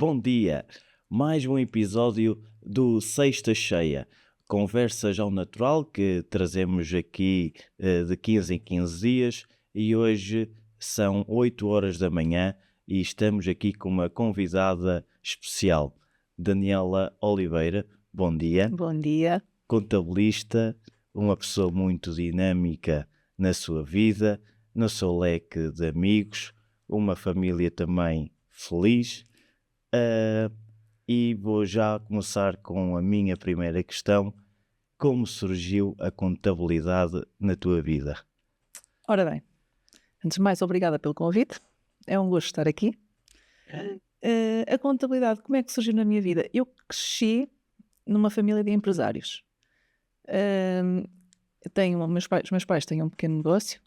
Bom dia! Mais um episódio do Sexta Cheia, conversas ao natural que trazemos aqui de 15 em 15 dias e hoje são 8 horas da manhã e estamos aqui com uma convidada especial, Daniela Oliveira. Bom dia! Bom dia. Contabilista, uma pessoa muito dinâmica na sua vida, no seu leque de amigos, uma família também feliz. E vou já começar com a minha primeira questão. Como surgiu a contabilidade na tua vida? Ora bem, antes de mais, obrigada pelo convite. É um gosto estar aqui. A contabilidade, como é que surgiu na minha vida? Eu cresci numa família de empresários. Os meus pais têm um pequeno negócio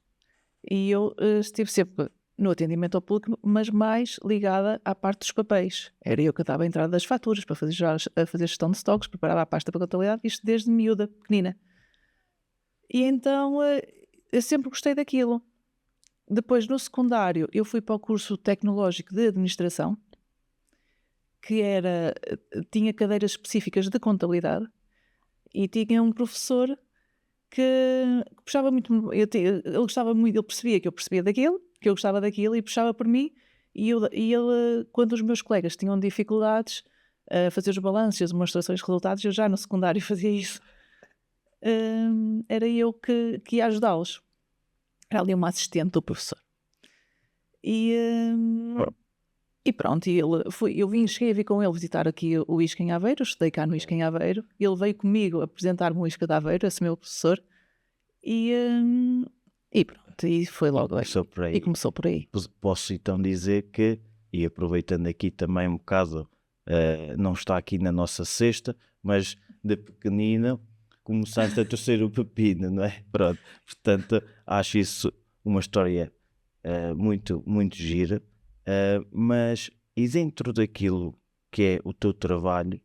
e eu estive sempre no atendimento ao público, mas mais ligada à parte dos papéis. Era eu que estava a entrada das faturas para fazer gestão de estoques, preparava a pasta para a contabilidade, isto desde miúda, pequenina. E então eu sempre gostei daquilo. Depois, no secundário, eu fui para o curso tecnológico de administração, que tinha cadeiras específicas de contabilidade, e tinha um professor que puxava muito, ele gostava muito, ele percebia que eu percebia daquilo, que eu gostava daquilo e puxava por mim, e ele, quando os meus colegas tinham dificuldades a fazer os balanços, as demonstrações de resultados, eu já no secundário fazia isso. Era eu que ia ajudá-los. Era ali uma assistente do professor. E pronto, cheguei a vir com ele visitar aqui o ISCA em Aveiro, eu estudei cá no ISCA em Aveiro, ele veio comigo apresentar-me o ISCA de Aveiro, esse meu professor, e pronto, e foi logo aí. E começou por aí. Posso então dizer que, e aproveitando aqui também um bocado, não está aqui na nossa cesta, mas de pequenina começaste a torcer o pepino, não é? Pronto, portanto, acho isso uma história muito, muito gira. Mas e dentro daquilo que é o teu trabalho,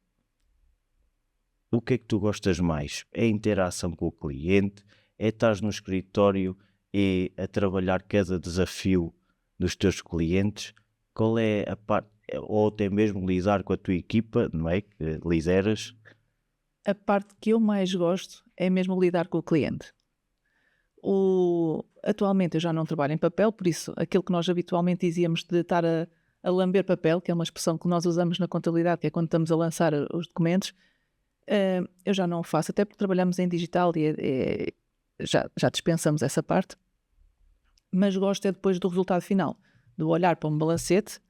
o que é que tu gostas mais? É a interação com o cliente? É estar no escritório e a trabalhar cada desafio dos teus clientes? Qual é a parte, ou até mesmo lidar com a tua equipa, não é? Que lideras? A parte que eu mais gosto é mesmo lidar com o cliente. Atualmente eu já não trabalho em papel, por isso aquilo que nós habitualmente dizíamos de estar a lamber papel, que é uma expressão que nós usamos na contabilidade, que é quando estamos a lançar os documentos, eu já não o faço, até porque trabalhamos em digital e já dispensamos essa parte, mas gosto é depois do resultado final, de olhar para um balancete,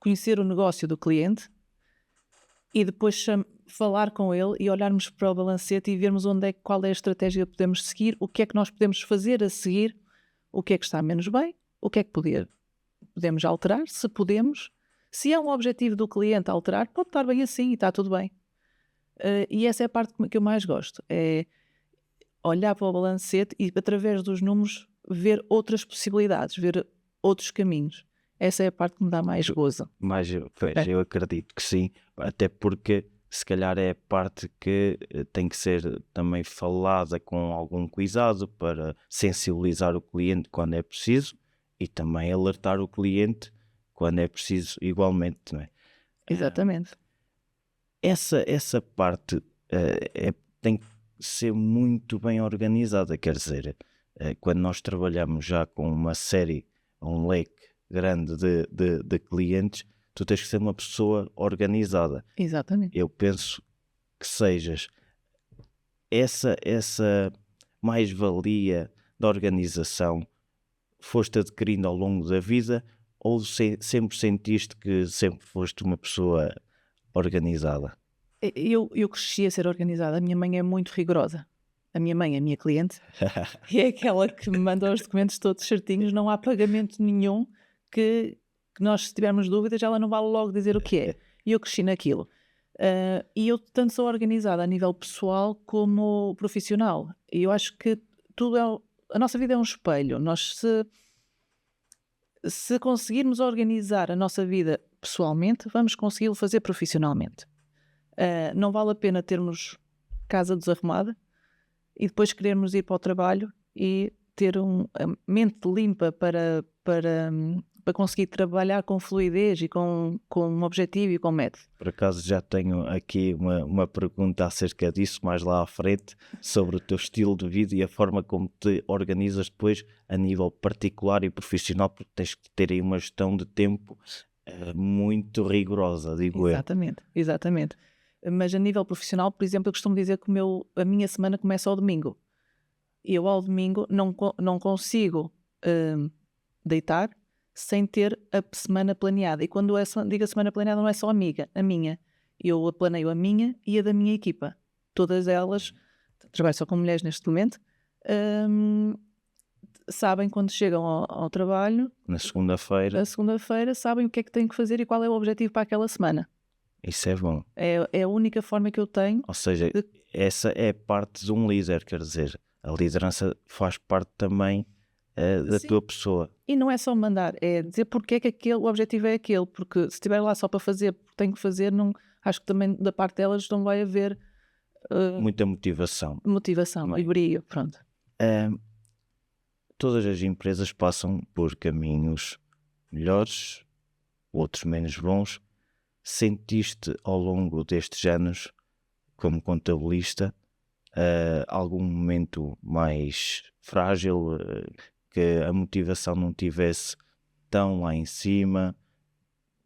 conhecer o negócio do cliente e depois falar com ele e olharmos para o balancete e vermos qual é a estratégia que podemos seguir, o que é que nós podemos fazer a seguir, o que é que está menos bem, o que é que podemos alterar, se podemos. Se é um objetivo do cliente alterar, pode estar bem assim e está tudo bem. E essa é a parte que eu mais gosto, é olhar para o balancete e através dos números ver outras possibilidades, ver outros caminhos. Essa é a parte que me dá mais gozo. Eu acredito que sim, até porque se calhar é a parte que tem que ser também falada com algum cuidado para sensibilizar o cliente quando é preciso e também alertar o cliente quando é preciso igualmente, não é? Exatamente. Essa parte tem que ser muito bem organizada, quer dizer, quando nós trabalhamos já com uma série, um leque grande de clientes, tu tens que ser uma pessoa organizada. Exatamente. Eu penso que sejas essa mais-valia da organização foste adquirindo ao longo da vida ou sempre sentiste que sempre foste uma pessoa organizada? Eu cresci a ser organizada. A minha mãe é muito rigorosa. A minha mãe é a minha cliente e é aquela que me manda os documentos todos certinhos. Não há pagamento nenhum que nós, se tivermos dúvidas, ela não vai logo dizer o que é. E eu cresci naquilo. E eu tanto sou organizada a nível pessoal como profissional. E eu acho que a nossa vida é um espelho. Nós, se conseguirmos organizar a nossa vida pessoalmente, vamos conseguir fazer profissionalmente. Não vale a pena termos casa desarrumada e depois querermos ir para o trabalho e ter a mente limpa para para conseguir trabalhar com fluidez e com um objetivo e com método. Por acaso já tenho aqui uma pergunta acerca disso mais lá à frente, sobre o teu estilo de vida e a forma como te organizas depois a nível particular e profissional, porque tens que ter aí uma gestão de tempo muito rigorosa, digo eu. Exatamente. Mas a nível profissional, por exemplo, eu costumo dizer que a minha semana começa ao domingo. Eu ao domingo não consigo deitar sem ter a semana planeada. E quando digo a semana planeada, não é só a minha. Eu planeio a minha e a da minha equipa. Todas elas, trabalho só com mulheres neste momento, sabem quando chegam ao trabalho, Na segunda-feira, a segunda-feira, sabem o que é que têm que fazer e qual é o objetivo para aquela semana. isso é bom. É a única forma que eu tenho. Ou seja, essa é parte de um líder, quer dizer, a liderança faz parte também da Sim. tua pessoa. E não é só mandar, é dizer porque é que o objetivo é aquele, porque se estiver lá só para fazer, porque tenho que fazer, não, acho que também da parte delas não vai haver Muita motivação. motivação Bem. e brilho, pronto. Todas as empresas passam por caminhos melhores, outros menos bons. Sentiste ao longo destes anos, como contabilista, algum momento mais frágil, que a motivação não tivesse tão lá em cima?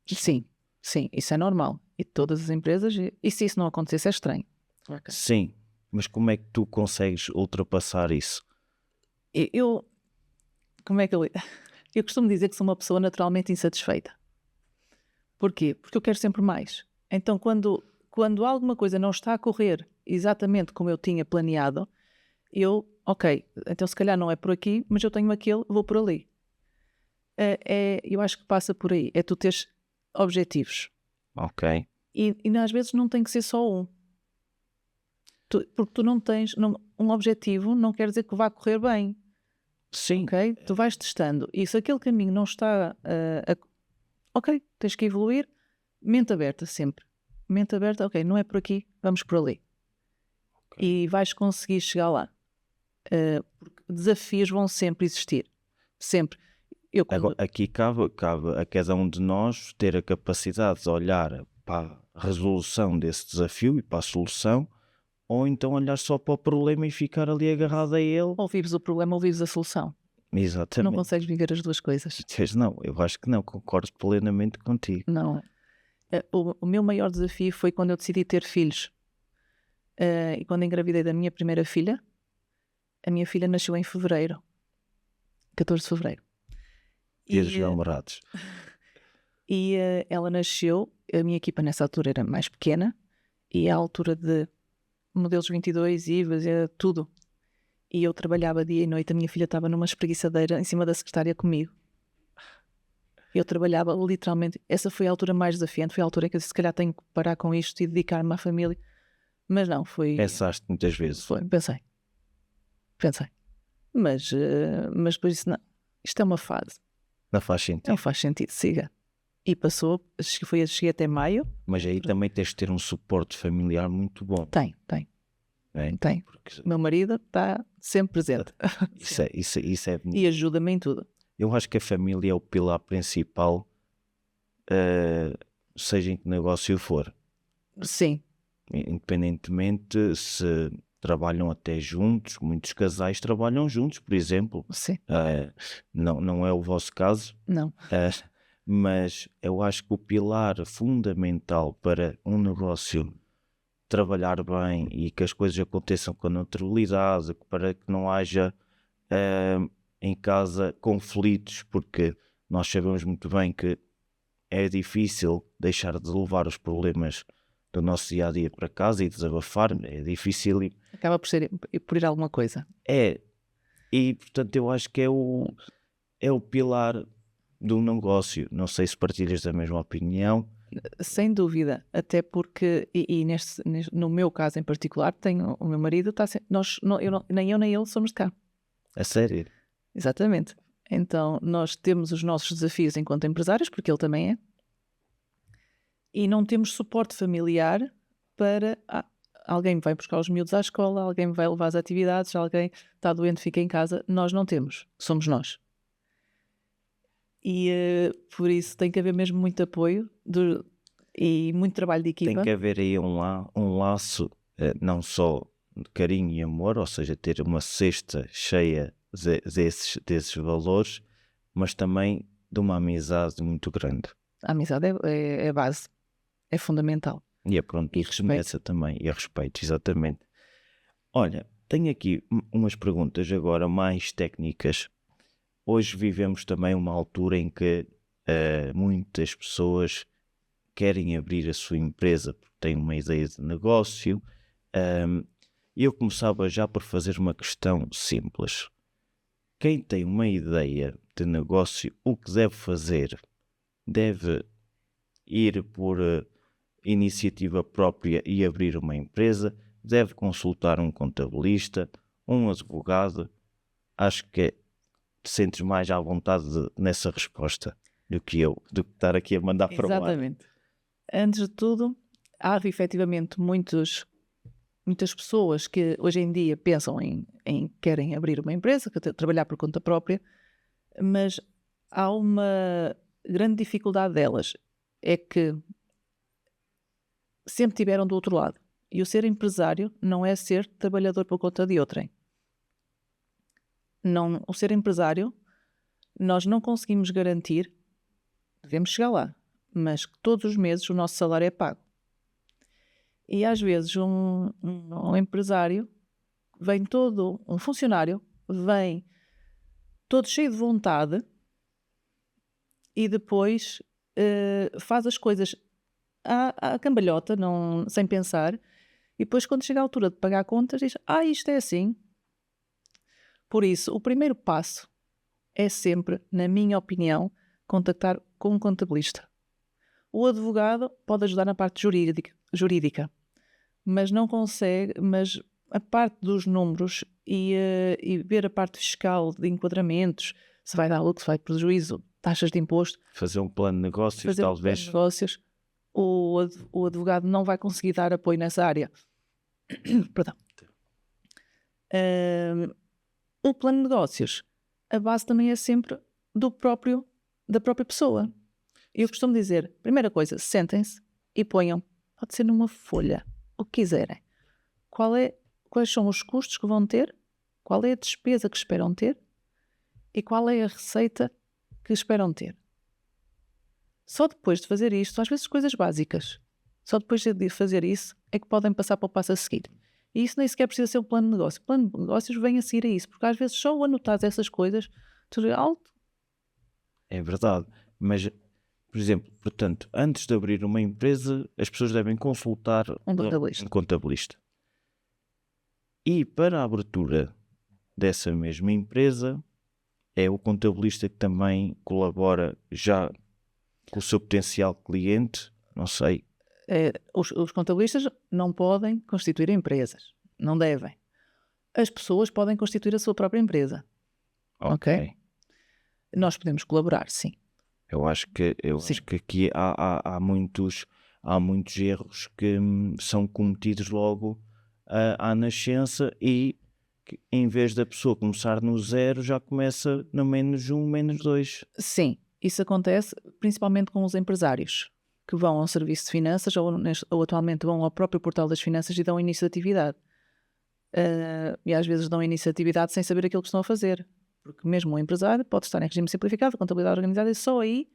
Sim, isso é normal. E todas as empresas, e se isso não acontecesse é estranho. Sim, mas como é que tu consegues ultrapassar isso? Como é que eu costumo dizer que sou uma pessoa naturalmente insatisfeita. Porquê? Porque eu quero sempre mais. Então, quando alguma coisa não está a correr exatamente como eu tinha planeado, ok, então se calhar não é por aqui, mas eu tenho aquele, vou por ali. Eu acho que passa por aí. É tu teres objetivos. Ok. E às vezes não tem que ser só um. Porque tu não tens um objetivo, não quer dizer que vá correr bem. Sim. Ok? Tu vais testando. E se aquele caminho não está ok, tens que evoluir. Mente aberta sempre. Mente aberta, ok, não é por aqui, vamos por ali. Okay. E vais conseguir chegar lá. Porque desafios vão sempre existir. Sempre. Agora, aqui cabe a cada um de nós ter a capacidade de olhar para a resolução desse desafio e para a solução, ou então olhar só para o problema e ficar ali agarrado a ele. Ou vives o problema ou vives a solução. Exatamente. Não consegues viver as duas coisas. Não, eu acho que não, concordo plenamente contigo. Não. O meu maior desafio foi quando eu decidi ter filhos. E quando engravidei da minha primeira filha, a minha filha nasceu em fevereiro. 14 de fevereiro. Dias dos namorados. E ela nasceu, a minha equipa nessa altura era mais pequena, e à altura de modelos 22, IVAs, tudo. E eu trabalhava dia e noite, a minha filha estava numa espreguiçadeira em cima da secretária comigo. Eu trabalhava literalmente, essa foi a altura mais desafiante, foi a altura em que eu disse, se calhar tenho que parar com isto e dedicar-me à família. Mas não, foi... Pensaste muitas vezes? Foi, pensei. Mas depois disse, não, isto é uma fase. Não faz sentido. Não faz sentido, siga. E passou, cheguei até maio. Mas aí também tens de ter um suporte familiar muito bom. Tem. É? Tem. Porque... meu marido está sempre presente. Isso é bonito. E ajuda-me em tudo. Eu acho que a família é o pilar principal, seja em que negócio for. Sim. Independentemente se trabalham até juntos, muitos casais trabalham juntos, por exemplo. Sim. Não é o vosso caso. Não. Mas eu acho que o pilar fundamental para um negócio trabalhar bem e que as coisas aconteçam com naturalidade, para que não haja em casa conflitos, porque nós sabemos muito bem que é difícil deixar de levar os problemas do nosso dia a dia para casa e desabafar, é difícil. Acaba por ir alguma coisa. E portanto eu acho que é o pilar do negócio. Não sei se partilhas da mesma opinião. Sem dúvida, até porque, no meu caso em particular, tenho o meu marido, nem eu nem ele somos de cá. A sério? Exatamente. Então nós temos os nossos desafios enquanto empresários, porque ele também é, e não temos suporte familiar para... alguém vai buscar os miúdos à escola, alguém vai levar as atividades, alguém está doente, fica em casa. Nós não temos, somos nós. E por isso tem que haver mesmo muito apoio e muito trabalho de equipa. Tem que haver aí um laço, não só de carinho e amor, ou seja, ter uma cesta cheia desses valores, mas também de uma amizade muito grande. A amizade é a base, é fundamental. E é pronto, E e começa também, e a respeito, exatamente. Olha, tenho aqui umas perguntas agora mais técnicas. Hoje vivemos também uma altura em que muitas pessoas querem abrir a sua empresa porque têm uma ideia de negócio. E eu começava já por fazer uma questão simples. Quem tem uma ideia de negócio, o que deve fazer? Deve ir por iniciativa própria e abrir uma empresa? Deve consultar um contabilista, um advogado? Acho que te sentes mais à vontade nessa resposta do que eu, do que estar aqui a mandar para o ar. Exatamente. Antes de tudo, há efetivamente muitas pessoas que hoje em dia pensam em querem abrir uma empresa, trabalhar por conta própria, mas há uma grande dificuldade delas, é que sempre tiveram do outro lado. E o ser empresário não é ser trabalhador por conta de outrem. Não, o ser empresário, nós não conseguimos garantir, devemos chegar lá, mas que todos os meses o nosso salário é pago. E às vezes um empresário vem todo, um funcionário, vem todo cheio de vontade e depois faz as coisas à cambalhota, sem pensar, e depois quando chega a altura de pagar contas diz, isto é assim. Por isso, o primeiro passo é sempre, na minha opinião, contactar com um contabilista. O advogado pode ajudar na parte jurídica, mas não consegue, mas a parte dos números e ver a parte fiscal de enquadramentos, se vai dar lucro, se vai prejuízo, taxas de imposto. Fazer um plano de negócios, talvez. Um plano de negócios, o advogado não vai conseguir dar apoio nessa área. Perdão. O plano de negócios, a base também é sempre da própria pessoa. Eu costumo dizer, primeira coisa, sentem-se e ponham, pode ser numa folha, o que quiserem. Quais são os custos que vão ter, qual é a despesa que esperam ter e qual é a receita que esperam ter. Só depois de fazer isto, às vezes coisas básicas, só depois de fazer isso é que podem passar para o passo a seguir. E isso nem sequer precisa ser um plano de negócio. O plano de negócios vem a seguir a isso, porque às vezes só o anotar essas coisas, tudo alto. É verdade, mas, por exemplo, portanto, antes de abrir uma empresa, as pessoas devem consultar um contabilista. E para a abertura dessa mesma empresa, é o contabilista que também colabora já com o seu potencial cliente, não sei. Os contabilistas não podem constituir empresas, não devem. As pessoas podem constituir a sua própria empresa. Ok? Nós podemos colaborar, sim. Eu acho que aqui há muitos erros que são cometidos logo à nascença e que, em vez da pessoa começar no 0, já começa no -1, -2. Sim, isso acontece principalmente com os empresários que vão ao serviço de finanças ou atualmente vão ao próprio portal das finanças e dão início à atividade. E às vezes dão início à atividade sem saber aquilo que estão a fazer. Porque mesmo um empresário pode estar em regime simplificado, contabilidade organizada, e só aí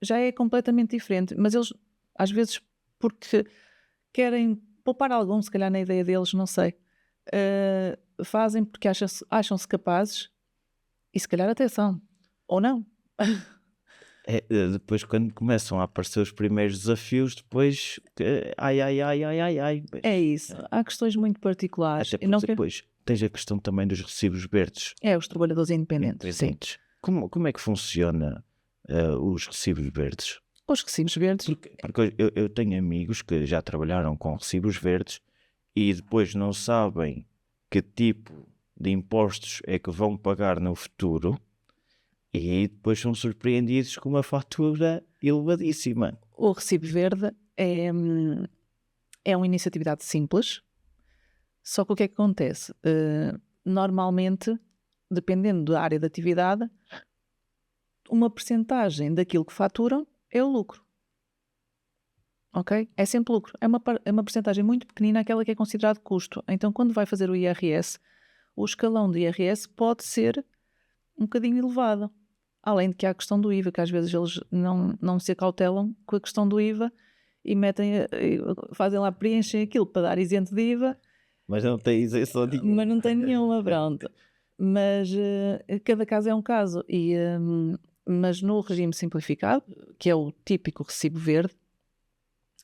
já é completamente diferente. Mas eles, às vezes, porque querem poupar algum, se calhar na ideia deles, não sei, fazem porque acham-se capazes e se calhar até são, ou não. Depois quando começam a aparecer os primeiros desafios, depois ai. É isso, há questões muito particulares. Até porque depois tens a questão também dos recibos verdes. Os trabalhadores independentes. Sim. Como é que funciona os recibos verdes? Os recibos verdes? Porque eu tenho amigos que já trabalharam com recibos verdes e depois não sabem que tipo de impostos é que vão pagar no futuro e depois são surpreendidos com uma fatura elevadíssima. O recibo verde é uma iniciatividade simples, só que o que é que acontece? Normalmente, dependendo da área de atividade, uma percentagem daquilo que faturam é o lucro. Ok? É sempre lucro. É uma percentagem muito pequenina aquela que é considerado custo. Então, quando vai fazer o IRS, o escalão do IRS pode ser um bocadinho elevado. Além de que há a questão do IVA, que às vezes eles não se acautelam com a questão do IVA e fazem lá, preenchem aquilo para dar isento de IVA, Mas não tem isenção nenhuma. mas não tem nenhuma, pronto. Mas cada caso é um caso. Mas no regime simplificado, que é o típico recibo verde,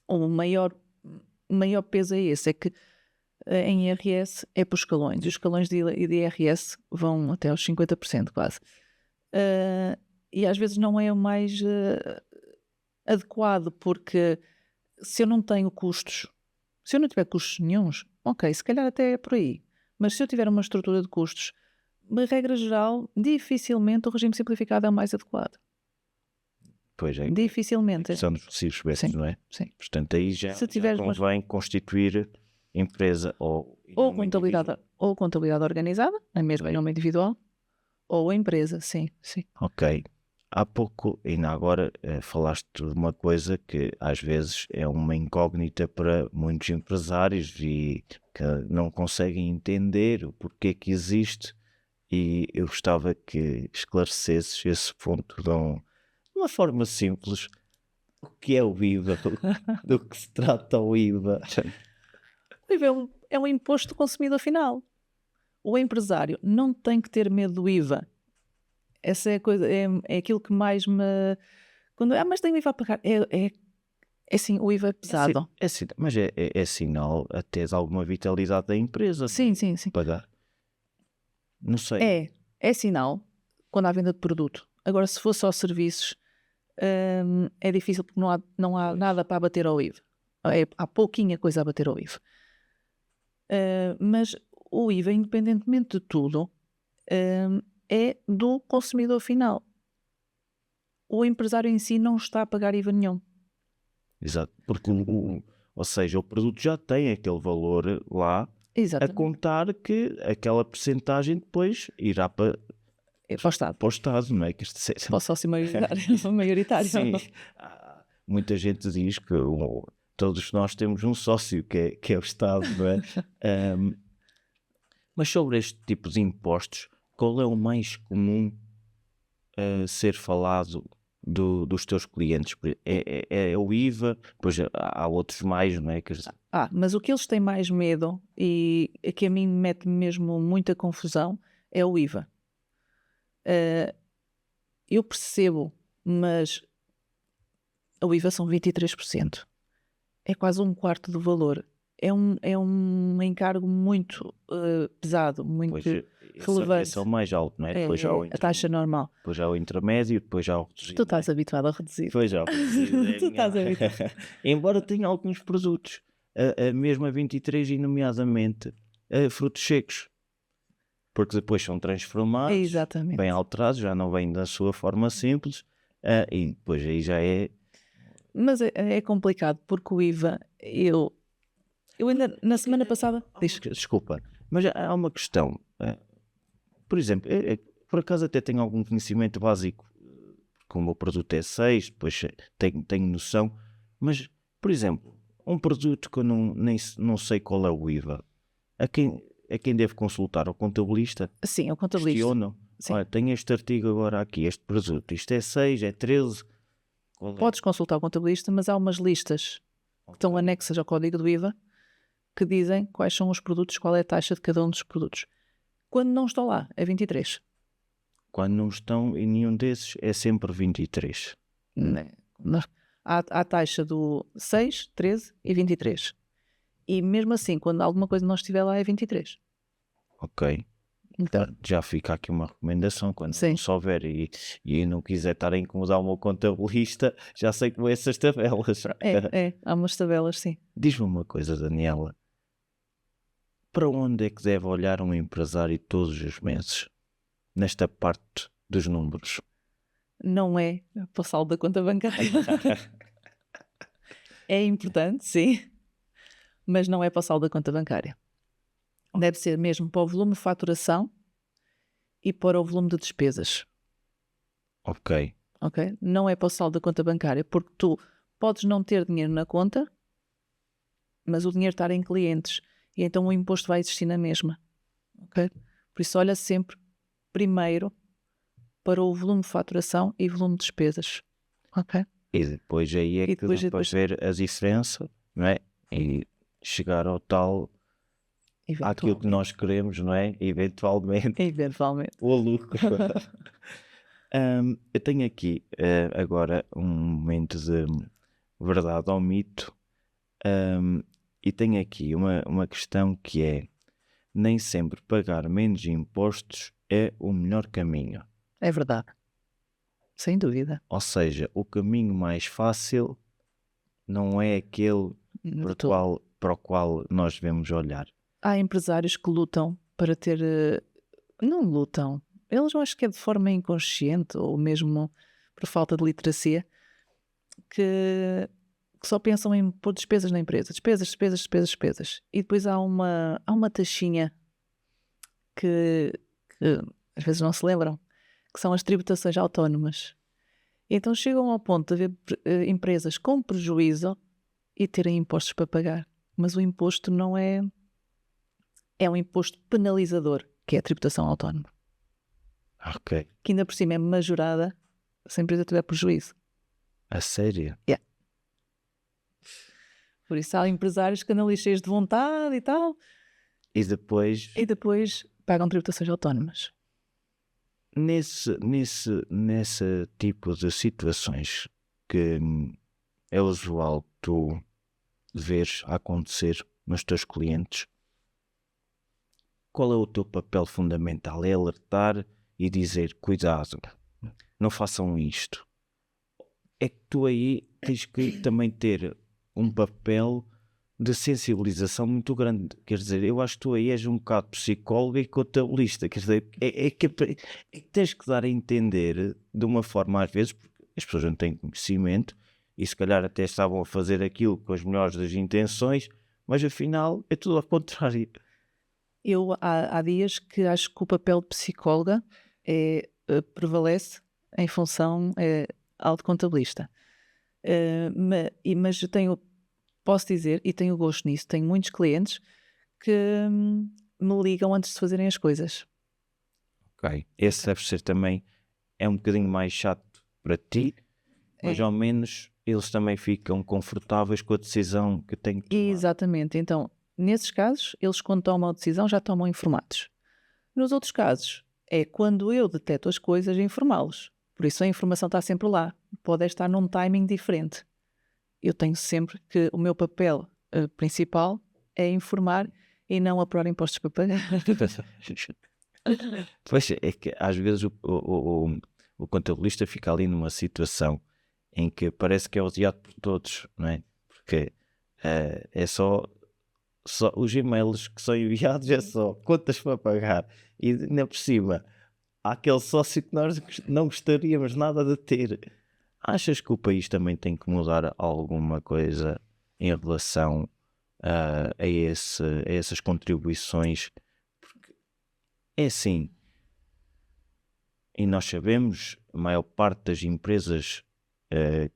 o maior peso é esse, é que em IRS é por escalões, e os escalões de IRS vão até aos 50% quase. E às vezes não é o mais adequado, porque se eu não tenho custos, se eu não tiver custos nenhuns, ok, se calhar até é por aí. Mas se eu tiver uma estrutura de custos, de regra geral, dificilmente o regime simplificado é o mais adequado. Pois é. Dificilmente. São dos recibos verdes, não é? Sim. Portanto, aí já convém constituir empresa ou contabilidade organizada, a mesma em nome individual, ou empresa, sim. Ok. Há pouco, ainda agora, falaste de uma coisa que às vezes é uma incógnita para muitos empresários e que não conseguem entender o porquê que existe, e eu gostava que esclarecesses esse ponto de uma forma simples. O que é o IVA? Do que se trata o IVA? O IVA é um imposto do consumidor final. O empresário não tem que ter medo do IVA. Essa é a coisa, é aquilo que mais me... mas tenho IVA a pagar. É assim, o IVA é pesado. Mas é sinal até de alguma vitalidade da empresa. Sim. Pagar. Não sei. É sinal quando há venda de produto. Agora, se for só serviços, é difícil porque não há nada para abater ao IVA. Há pouquinha coisa a bater ao IVA. Mas o IVA, independentemente de tudo, é do consumidor final. O empresário em si não está a pagar IVA nenhum. Exato, porque ou seja, o produto já tem aquele valor lá. Exatamente. A contar que aquela percentagem depois irá para o Estado. Para o Estado, não é? Para o sócio maioritário. Sim. Muita gente diz que todos nós temos um sócio que é o Estado, não é? Mas sobre este tipo de impostos, qual é o mais comum a ser falado dos teus clientes? É o IVA, depois há outros mais, não é? Mas o que eles têm mais medo e que a mim mete mesmo muita confusão é o IVA. Eu percebo, mas o IVA são 23%. É quase um quarto do valor. É um encargo muito pesado, muito relevante. Esse é o mais alto, não é? Depois já a taxa normal. Depois já o intermédio, depois já o reduzido. Tu estás habituado ao reduzido. Depois já o reduzido. Tu estás habituado. Embora tenha alguns produtos, mesmo a 23, e nomeadamente frutos secos, porque depois são transformados, bem alterados, já não vêm da sua forma simples, e depois aí já é... Mas é complicado, porque o IVA, eu ainda na semana passada... Desculpa, mas há uma questão. Por exemplo, por acaso até tenho algum conhecimento básico, como o produto é 6, depois tenho noção, mas, por exemplo, um produto que eu não sei qual é o IVA, a quem devo consultar? Ao contabilista? Sim, ao contabilista. Questionam. Olha, tenho este artigo agora aqui, este produto, isto é 6, é 13... Podes consultar o contabilista, mas há umas listas que estão anexas ao código do IVA que dizem quais são os produtos, qual é a taxa de cada um dos produtos. Quando não estão lá, é 23. Quando não estão em nenhum desses, é sempre 23. Há a taxa do 6, 13 e 23. E mesmo assim, quando alguma coisa não estiver lá, é 23. Ok. Então, já fica aqui uma recomendação, quando não souber e não quiser estar a incomodar o meu contabilista, já sei como é essas tabelas. Há umas tabelas, sim. Diz-me uma coisa, Daniela, para onde é que deve olhar um empresário todos os meses, nesta parte dos números? Não é para o saldo da conta bancária. É importante, sim, mas não é para o saldo da conta bancária. Deve ser mesmo para o volume de faturação e para o volume de despesas. Ok. ok? Não é para o saldo da conta bancária, porque tu podes não ter dinheiro na conta, mas o dinheiro está em clientes e então o imposto vai existir na mesma, ok? Por isso olha sempre primeiro para o volume de faturação e volume de despesas, ok? E depois aí é E que dá para depois ver a diferença, não é? E chegar ao tal, àquilo que eventualmente, nós queremos, não é? Eventualmente, eventualmente. o lucro. Eu tenho aqui agora um momento de verdade ou mito, e tenho aqui uma questão que é: nem sempre pagar menos impostos é o melhor caminho. É verdade, sem dúvida. Ou seja, o caminho mais fácil não é aquele De todo. para o qual nós devemos olhar. Há empresários que lutam para ter. Não lutam. Eles eu acho que é de forma inconsciente ou mesmo por falta de literacia que só pensam em pôr despesas na empresa. Despesas, despesas, despesas, despesas. E depois há uma taxinha que às vezes não se lembram, que são as tributações autónomas. Então chegam ao ponto de haver empresas com prejuízo e terem impostos para pagar. Mas o imposto não é um imposto penalizador, que é a tributação autónoma, Ok. que ainda por cima é majorada se a empresa tiver prejuízo. A sério? Yeah. Por isso há empresários que andam ali cheios de vontade e tal, E depois, e depois pagam tributações autónomas. nesse tipo de situações que é usual tu veres acontecer nos teus clientes, qual é o teu papel fundamental? É alertar e dizer, cuidado, não façam isto. É que tu aí tens que também ter um papel de sensibilização muito grande. Quer dizer, eu acho que tu aí és um bocado psicólogo e contabilista. Quer dizer, é que tens que dar a entender de uma forma, às vezes, porque as pessoas não têm conhecimento e se calhar até estavam a fazer aquilo com as melhores das intenções, mas afinal é tudo ao contrário. Eu há dias que acho que o papel de psicóloga prevalece em função ao de contabilista. Mas posso dizer, e tenho gosto nisso, tenho muitos clientes que me ligam antes de fazerem as coisas. Ok, esse deve ser também, é um bocadinho mais chato para ti, mas É. ao menos eles também ficam confortáveis com a decisão que têm que tomar. Exatamente. Então, nesses casos, eles quando tomam a decisão já tomam informados. Nos outros casos, é quando eu deteto as coisas informá-los. Por isso a informação está sempre lá. Pode estar num timing diferente. Eu tenho sempre que o meu papel principal é informar e não apurar impostos para pagar. Pois é que às vezes o contabilista fica ali numa situação em que parece que é odiado por todos, não é? Porque é só os e-mails que são enviados, é só contas para pagar e ainda por cima há aquele sócio que nós não gostaríamos nada de ter. Achas que o país também tem que mudar alguma coisa em relação a essas contribuições? É assim, e nós sabemos, a maior parte das empresas que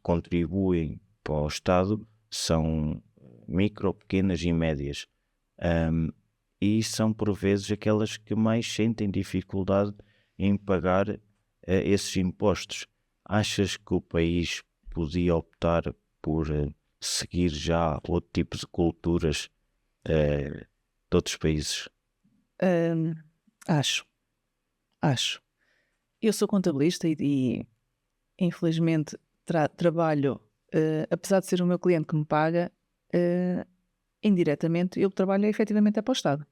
contribuem para o Estado são micro, pequenas e médias. E são por vezes aquelas que mais sentem dificuldade em pagar esses impostos. Achas que o país podia optar por seguir já outro tipo de culturas de outros países? Hum, acho. Eu sou contabilista e infelizmente trabalho, apesar de ser o meu cliente que me paga, indiretamente eu trabalho efetivamente é para o Estado.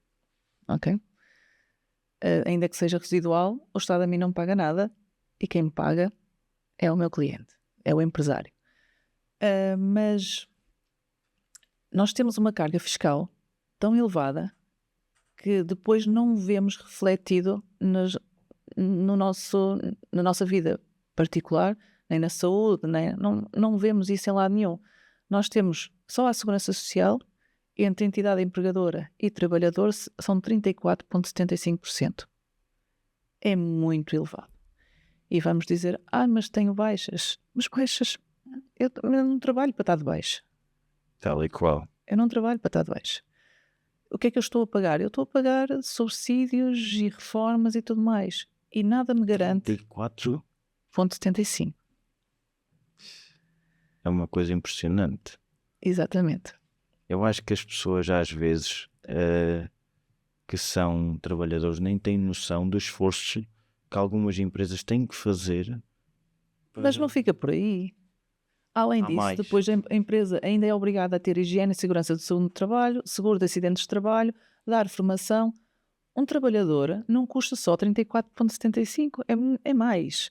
Ok? Ainda que seja residual, o Estado a mim não me paga nada e quem me paga é o meu cliente, é o empresário. Mas nós temos uma carga fiscal tão elevada que depois não vemos refletido no na nossa vida particular, nem na saúde, não vemos isso em lado nenhum. Nós temos só a Segurança Social, entre entidade empregadora e trabalhador, são 34,75%. É muito elevado. E vamos dizer, mas tenho baixas. Mas baixas, eu não trabalho para estar de baixa. Tal e qual. Eu não trabalho para estar de baixa. O que é que eu estou a pagar? Eu estou a pagar subsídios e reformas e tudo mais. E nada me garante... 34,75. É uma coisa impressionante. Exatamente. Eu acho que as pessoas às vezes que são trabalhadores nem têm noção do esforço que algumas empresas têm que fazer. Mas não fica por aí. Além disso, mais. depois a empresa ainda é obrigada a ter higiene e segurança de saúde no trabalho, seguro de acidentes de trabalho, dar formação. Um trabalhador não custa só 34,75, é mais.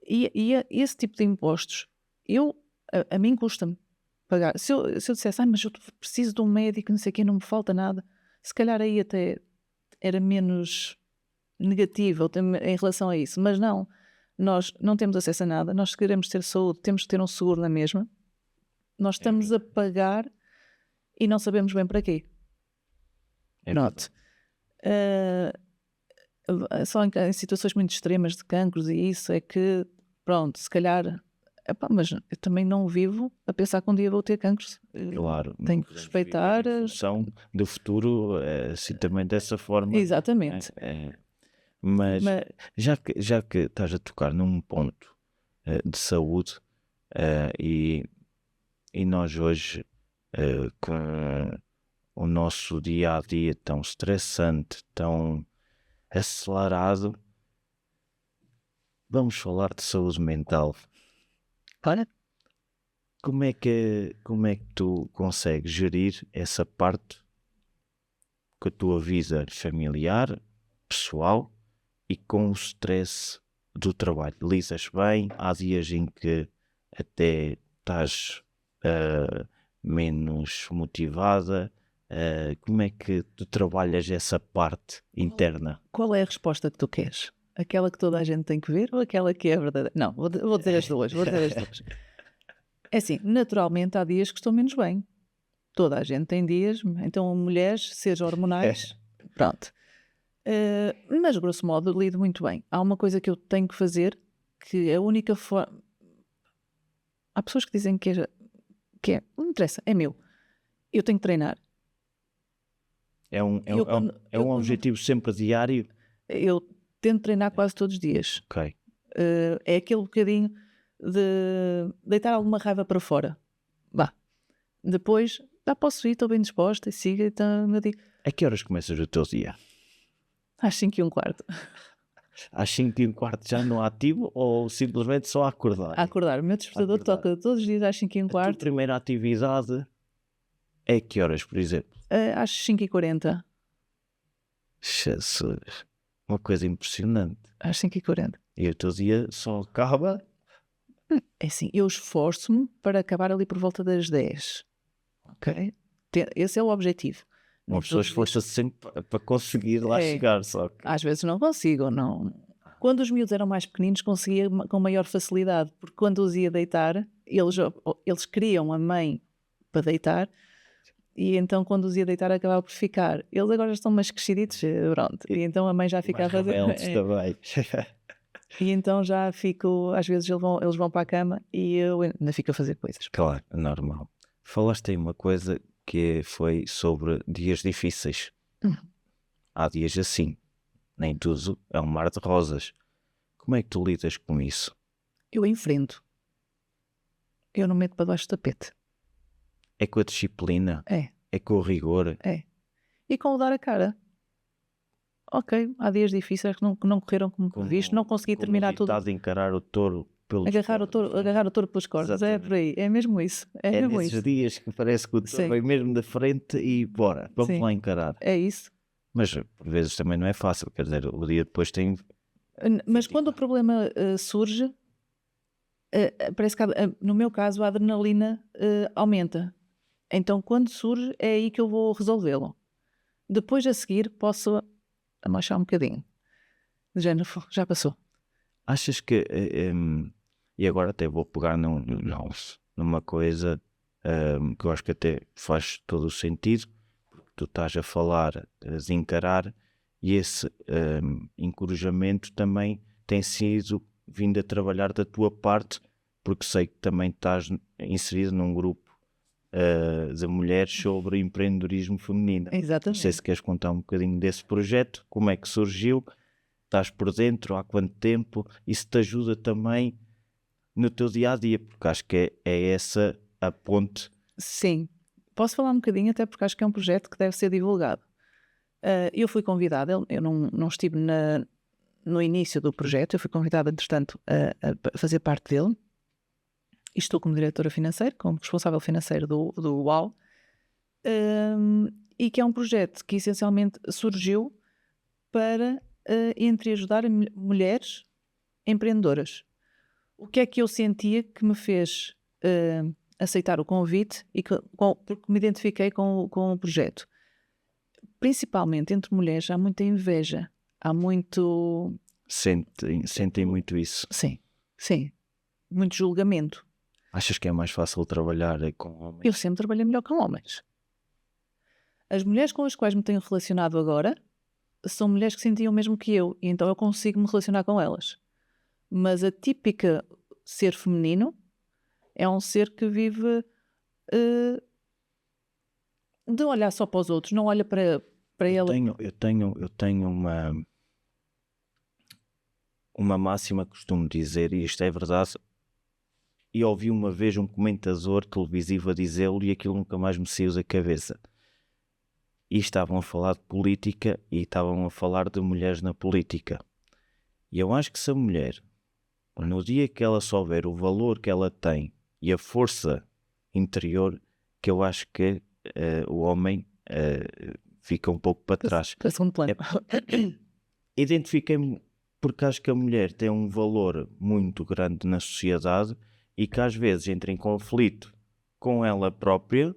E esse tipo de impostos, a mim custa-me pagar. Se eu dissesse, mas eu preciso de um médico, não sei o quê, não me falta nada, se calhar aí até era menos negativo em relação a isso. Mas não, nós não temos acesso a nada, nós se queremos ter saúde, temos que ter um seguro na mesma. Nós estamos a pagar e não sabemos bem para quê. Note. Só em situações muito extremas de cancros e isso é que, pronto, se calhar... mas eu também não vivo a pensar que um dia vou ter cancros. Claro. Tenho que respeitar... A função do futuro, assim, também dessa forma. Exatamente. Mas já que estás a tocar num ponto de saúde e nós hoje com o nosso dia-a-dia tão estressante, tão acelerado, vamos falar de saúde mental. Olha, como é que tu consegues gerir essa parte com a tua vida familiar, pessoal e com o stress do trabalho? Lisas bem? Há dias em que até estás menos motivada. Como é que tu trabalhas essa parte interna? Qual é a resposta que tu queres? Aquela que toda a gente tem que ver ou aquela que é verdadeira? Não, vou dizer as duas. É assim, naturalmente há dias que estou menos bem. Toda a gente tem dias, então mulheres, seja hormonais, pronto. Mas grosso modo lido muito bem. Há uma coisa que eu tenho que fazer, que é a única forma... Há pessoas que dizem que não interessa, é meu. Eu tenho que treinar. É um objetivo sempre diário? Eu tento treinar quase todos os dias. Ok. É aquele bocadinho de deitar alguma raiva para fora. Depois, posso ir, estou bem disposta e siga. Então, eu digo, a que horas começas o teu dia? Às 5:15. Às 5:15 já no ativo ou simplesmente só a acordar? A acordar. O meu despertador toca todos os dias às 5:15. A tua primeira atividade é que horas, por exemplo? Às 5:40. Jesus, uma coisa impressionante. Às 5:40. E o teu dia só acaba? É assim, eu esforço-me para acabar ali por volta das 10. Ok? Esse é o objetivo. Uma pessoa esforça-se sempre para conseguir lá chegar, só que... Às vezes não consigo, não. Quando os miúdos eram mais pequeninos conseguia com maior facilidade, porque quando os ia deitar, eles queriam a mãe para deitar, e então quando os ia deitar acabava por ficar. Eles agora estão mais cresciditos, pronto, e então a mãe já fica a fazer... também. E então já fico, às vezes eles vão para a cama e eu ainda fico a fazer coisas. Claro, é normal. Falaste aí uma coisa que foi sobre dias difíceis. Há dias assim, nem tudo é um mar de rosas. Como é que tu lidas com isso? Eu enfrento. Eu não meto para baixo do tapete. É com a disciplina? É com o rigor? E com o dar a cara. Ok, há dias difíceis que não correram como previsto, não consegui terminar tudo. Estás a encarar o touro pelos agarrar o touro pelos cornos. Exatamente. É por aí, é mesmo isso. É mesmo nesses isso. dias que parece que o touro vem mesmo da frente e bora, vamos lá encarar. É isso. Mas por vezes também não é fácil, quer dizer, o dia depois tem... Mas quando o problema surge, parece que no meu caso a adrenalina aumenta. Então quando surge é aí que eu vou resolvê-lo. Depois a seguir posso amochar um bocadinho. De género, já passou. Achas que, e agora até vou pegar numa coisa que eu acho que até faz todo o sentido, porque tu estás a falar de encarar, e esse encorajamento também tem sido vindo a trabalhar da tua parte, porque sei que também estás inserido num grupo de mulheres sobre empreendedorismo feminino. Não sei Exatamente. se queres contar um bocadinho desse projeto, como é que surgiu, estás por dentro, há quanto tempo, e se te ajuda também no teu dia-a-dia, porque acho que é essa a ponte. Sim, posso falar um bocadinho, até porque acho que é um projeto que deve ser divulgado. Eu fui convidada, eu não estive no início do projeto, eu fui convidada, entretanto, a fazer parte dele. E estou como diretora financeira, como responsável financeiro do UAU, e que é um projeto que essencialmente surgiu para entreajudar mulheres empreendedoras. O que é que eu sentia que me fez aceitar o convite e porque me identifiquei com o projeto? Principalmente entre mulheres há muita inveja, há muito... Sentem muito isso. Sim, muito julgamento. Achas que é mais fácil trabalhar com homens? Eu sempre trabalhei melhor com homens. As mulheres com as quais me tenho relacionado agora são mulheres que sentiam o mesmo que eu, e então eu consigo me relacionar com elas. Mas a típica ser feminino é um ser que vive de olhar só para os outros, não olha para ela. Eu tenho uma máxima que costumo dizer, e isto é verdade, e ouvi uma vez um comentador televisivo a dizê-lo e aquilo nunca mais me saiu da cabeça. E estavam a falar de política e estavam a falar de mulheres na política. E eu acho que se a mulher, no dia que ela souber o valor que ela tem e a força interior, que eu acho que o homem fica um pouco para trás. Para segundo plano. Identifiquei-me porque acho que a mulher tem um valor muito grande na sociedade e que às vezes entra em conflito com ela própria,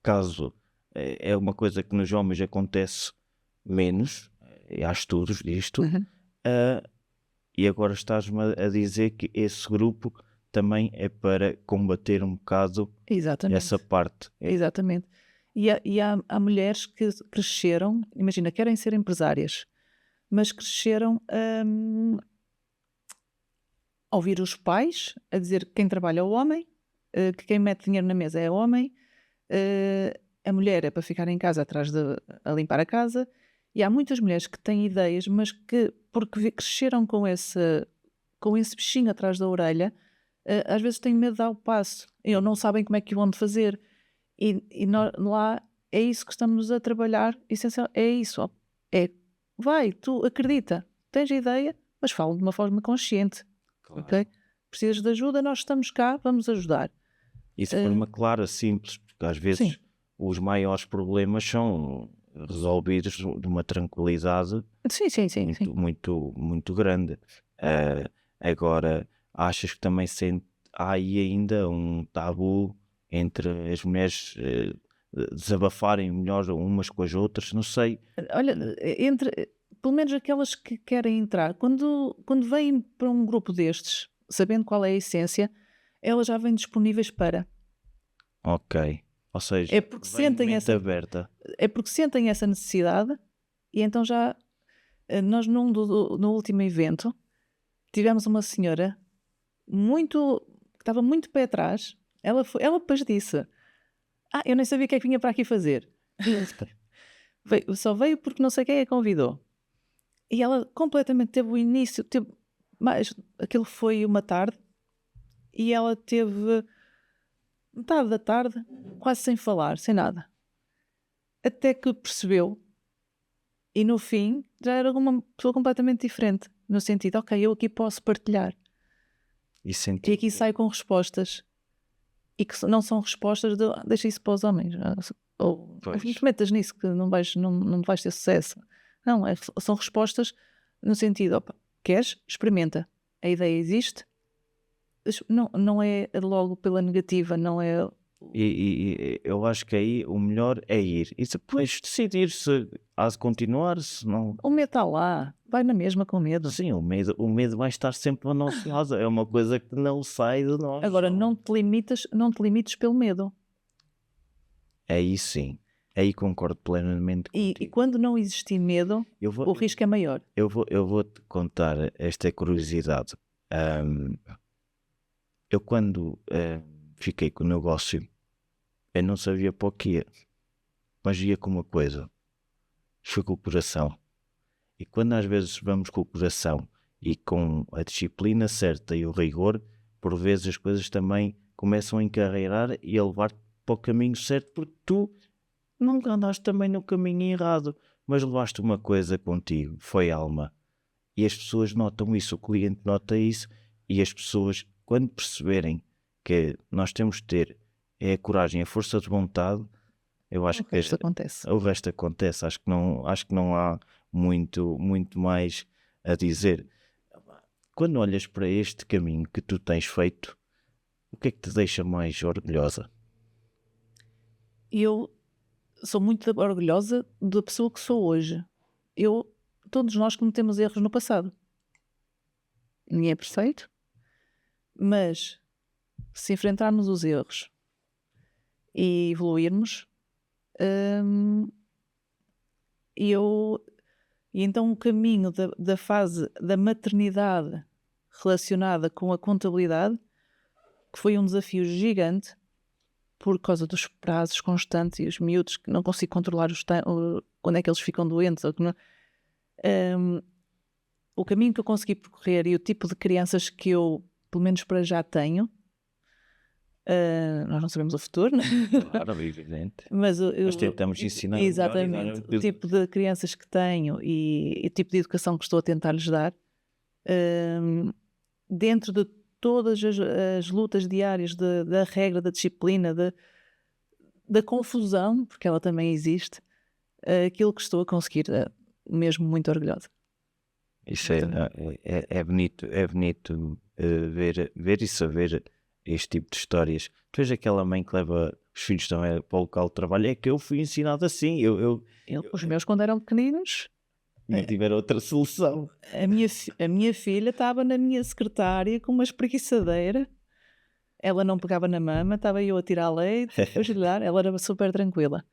caso é uma coisa que nos homens acontece menos, há estudos disto, e agora estás-me a dizer que esse grupo também é para combater um bocado essa parte. Exatamente. E há mulheres que cresceram, imagina, querem ser empresárias, mas cresceram a ouvir os pais a dizer que quem trabalha é o homem, que quem mete dinheiro na mesa é o homem, a mulher é para ficar em casa a limpar a casa. E há muitas mulheres que têm ideias, mas que, porque cresceram com esse bichinho atrás da orelha, às vezes têm medo de dar o passo. E não sabem como é que o vão fazer. E lá é isso que estamos a trabalhar. Essencial, é isso. Vai, tu acredita, tens a ideia, mas fala de uma forma consciente. Claro. Okay? Precisas de ajuda, nós estamos cá, vamos ajudar. Isso de forma clara, simples, porque às vezes Sim. Os maiores problemas são resolvidos de uma tranquilidade muito grande. Agora, achas que também há aí ainda um tabu entre as mulheres desabafarem melhor umas com as outras? Não sei. Olha, pelo menos aquelas que querem entrar, quando vêm para um grupo destes, sabendo qual é a essência, elas já vêm disponíveis para. Ok. Ou seja, é porque sentem essa necessidade, e então já nós no último evento tivemos uma senhora que estava muito pé atrás. Ela depois disse: eu nem sabia o que é que vinha para aqui fazer. Só veio porque não sei quem a convidou. E ela completamente teve o início, aquilo foi uma tarde, e ela teve metade da tarde quase sem falar, sem nada. Até que percebeu, e no fim já era uma pessoa completamente diferente, no sentido, ok, eu aqui posso partilhar. E aqui saio com respostas, e que não são respostas de deixa isso para os homens, ou não te metas nisso que não vais ter sucesso. Não, são respostas no sentido, queres? Experimenta. A ideia existe. Não é logo pela negativa, não é... E eu acho que aí o melhor é ir. E depois decidir se há de continuar, se não... O medo está lá. Vai na mesma com medo. Sim, o medo vai estar sempre ao nosso lado. É uma coisa que não sai de nós. Agora, não te limites pelo medo. Aí sim. Aí concordo plenamente contigo. E quando não existir medo, o risco é maior. Eu vou-te contar esta curiosidade. Ahm, eu quando fiquei com o negócio, eu não sabia para o que ia, mas ia com uma coisa, foi com o coração. E quando às vezes vamos com o coração e com a disciplina certa e o rigor, por vezes as coisas também começam a encarreirar e a levar para o caminho certo, porque tu não andaste também no caminho errado, mas levaste uma coisa contigo, foi alma. E as pessoas notam isso, o cliente nota isso, e as pessoas, quando perceberem que nós temos de ter é a coragem, a força de vontade, eu acho que Isto acontece. o resto acontece. Acho que não há muito mais a dizer. Quando olhas para este caminho que tu tens feito, o que é que te deixa mais orgulhosa? Eu sou muito orgulhosa da pessoa que sou hoje. Todos nós cometemos erros no passado. Ninguém é perfeito, mas se enfrentarmos os erros e evoluirmos, hum, e então o caminho da fase da maternidade relacionada com a contabilidade, que foi um desafio gigante, por causa dos prazos constantes e os miúdos que não consigo controlar quando é que eles ficam doentes. Ou que não, o caminho que eu consegui percorrer e o tipo de crianças que eu, pelo menos para já, tenho, nós não sabemos o futuro, né? Claro, evidente. Mas tentamos ensinar exatamente o tipo de crianças que tenho e o tipo de educação que estou a tentar-lhes dar, dentro de todas as lutas diárias da regra, da disciplina, da confusão, porque ela também existe, aquilo que estou a conseguir, mesmo muito orgulhosa. Isso é bonito, ver e saber este tipo de histórias. Tu és aquela mãe que leva os filhos também para o local de trabalho, é que eu fui ensinado assim, Os meus, quando eram pequeninos, não tiver outra solução. a minha filha estava na minha secretária com uma espreguiçadeira, ela não pegava na mama, estava eu a tirar leite, depois de lhe dar, ela era super tranquila.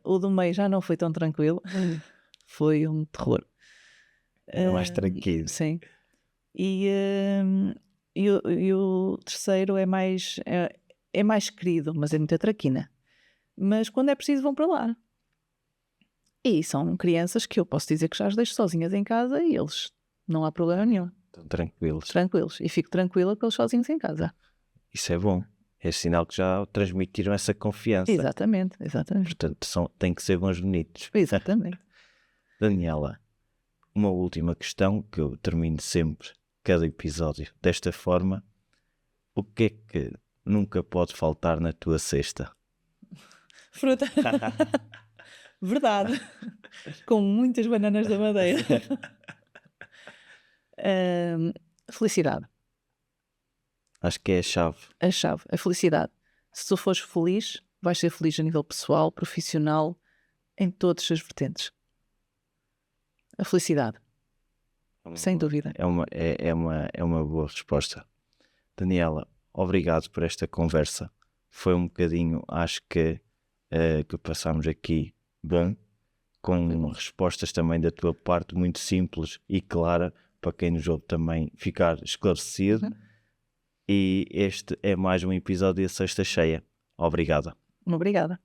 O do meio já não foi tão tranquilo, foi um terror. Mais tranquilo. Sim. E o terceiro é mais querido, mas é muita traquina. Mas quando é preciso vão para lá. E são crianças que eu posso dizer que já as deixo sozinhas em casa e eles não há problema nenhum. Estão tranquilos. Tranquilos. E fico tranquila com eles sozinhos em casa. Isso é bom. É sinal que já transmitiram essa confiança. Exatamente. Portanto, têm que ser bons bonitos. Exatamente. Daniela, uma última questão que eu termino sempre cada episódio desta forma. O que é que nunca pode faltar na tua cesta? Fruta. Verdade. Com muitas bananas da Madeira. Felicidade. Acho que é a chave. A chave. A felicidade. Se tu fores feliz, vais ser feliz a nível pessoal, profissional, em todas as vertentes. A felicidade. Sem dúvida. É uma boa resposta. Daniela, obrigado por esta conversa. Foi um bocadinho, acho que passámos aqui bom, com respostas também da tua parte muito simples e clara, para quem nos ouve também ficar esclarecido. E este é mais um episódio da Sexta Cheia. Obrigada. Obrigada.